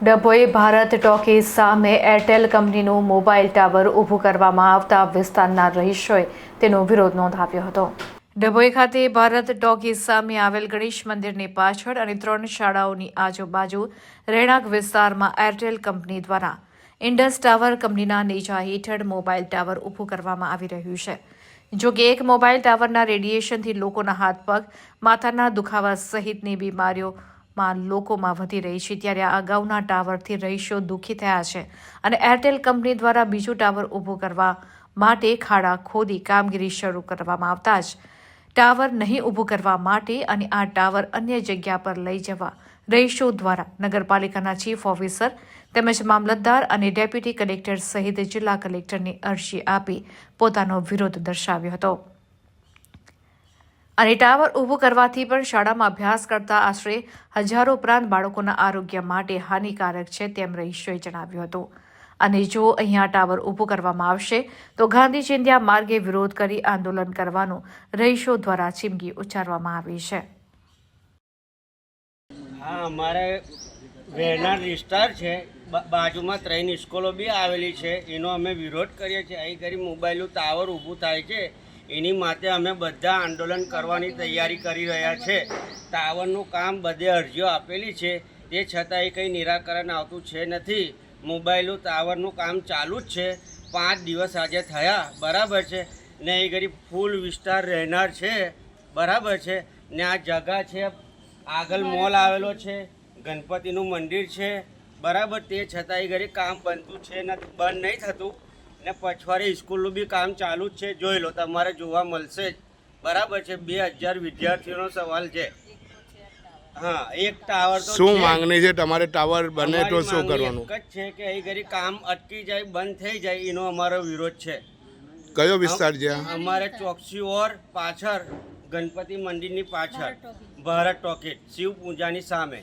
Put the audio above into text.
Dabhoi Bharat talkies સામે Airtel કંપનીનું mobile tower ઊભું કરવામાં આવતા વિસ્તારના રહીશોએ તેનો વિરોધ નોંધાવ્યો હતો। ડભોઈ ખાતે ભારત ટોકીઝ સામે આવેલ ગણેશ મંદિરની પાછળ અને 3 શાળાઓની આજુબાજુ રહેણાંક વિસ્તારમાં એરટેલ કંપની દ્વારા ઇન્ડસ ટાવર કંપનીના નેજા હેઠળ મોબાઈલ ટાવર ઊભું કરવામાં આવી રહ્યું છે। જો કે એક મોબાઈલ ટાવરના રેડિયેશનથી લોકોના હાથ પગ, માથાના દુખાવા સહિતની બીમારીઓમાં લોકોમાં વધી રહી છે, ત્યારે આ અગાઉના ટાવરથી રહીશો દુઃખી થયા છે અને એરટેલ કંપની દ્વારા બીજું ટાવર ઊભું કરવા માટે ખાડા ખોદી કામગીરી શરૂ કરવામાં આવતા જ ટાવર નહીં ઊભું કરવા માટે અને આ ટાવર અન્ય જગ્યા પર લઈ જવા રહીશો દ્વારા નગરપાલિકાના ચીફ ઓફિસર તેમજ મામલતદાર અને ડેપ્યુટી કલેક્ટર સહિત જિલ્લા કલેક્ટરને અરજી આપી પોતાનો વિરોધ દર્શાવ્યો હતો। અને ટાવર ઊભું કરવાથી પણ શાળામાં અભ્યાસ કરતા આશરે હજારો ઉપરાંત બાળકોના આરોગ્ય માટે હાનિકારક છે તેમ રહીશોએ જણાવ્યું હતું। અને જો અહીંયા ટાવર ઊભું કરવામાં આવશે તો ગાંધી ચિંધ્યા માર્ગે વિરોધ કરી આંદોલન કરવાનું રહીશો દ્વારા ચીમકી ઉચ્ચારવામાં આવી છે। હા, અમારે વેરનાર વિસ્તાર છે, બાજુમાં 3 સ્કૂલો બી આવેલી છે, એનો અમે વિરોધ કરીએ છીએ। અહીં ઘડી મોબાઈલનું ટાવર ઊભું થાય છે, એની માટે અમે બધા આંદોલન કરવાની તૈયારી કરી રહ્યા છે। ટાવરનું કામ બધે અરજીઓ આપેલી છે, તે છતાં એ કંઈ નિરાકરણ આવતું છે નથી। મોબાઈલનું ટાવરનું કામ ચાલુ જ છે, 5 દિવસ આજે થયા, બરાબર છે ને। એ ઘડી ફૂલ વિસ્તાર રહેનાર છે, બરાબર છે ને। આ જગા છે, આગળ મોલ આવેલો છે, ગણપતિનું મંદિર છે, બરાબર। તે છતાં એ ઘડી કામ બનતું છે ને, બંધ નહીં થતું ને। પછવાડી સ્કૂલનું બી કામ ચાલુ જ છે, જોઈ લો, તમારે જોવા મળશે જ, બરાબર છે। 2000 વિદ્યાર્થીઓનો સવાલ છે। હા, એક ટાવર તો શું માંગણી છે તમારે? ટાવર બને તો શું કરવાનું? એક જ છે કે અહીં ઘડી કામ અટકી જાય, બંધ થઈ જાય, એનો અમારો વિરોધ છે। કયો વિસ્તાર છે? અમારે ચોકસી ઓર પાછળ, ગણપતિ મંદિરની પાછળ, ભારત ટોકીઝ શિવ પૂજાની સામે।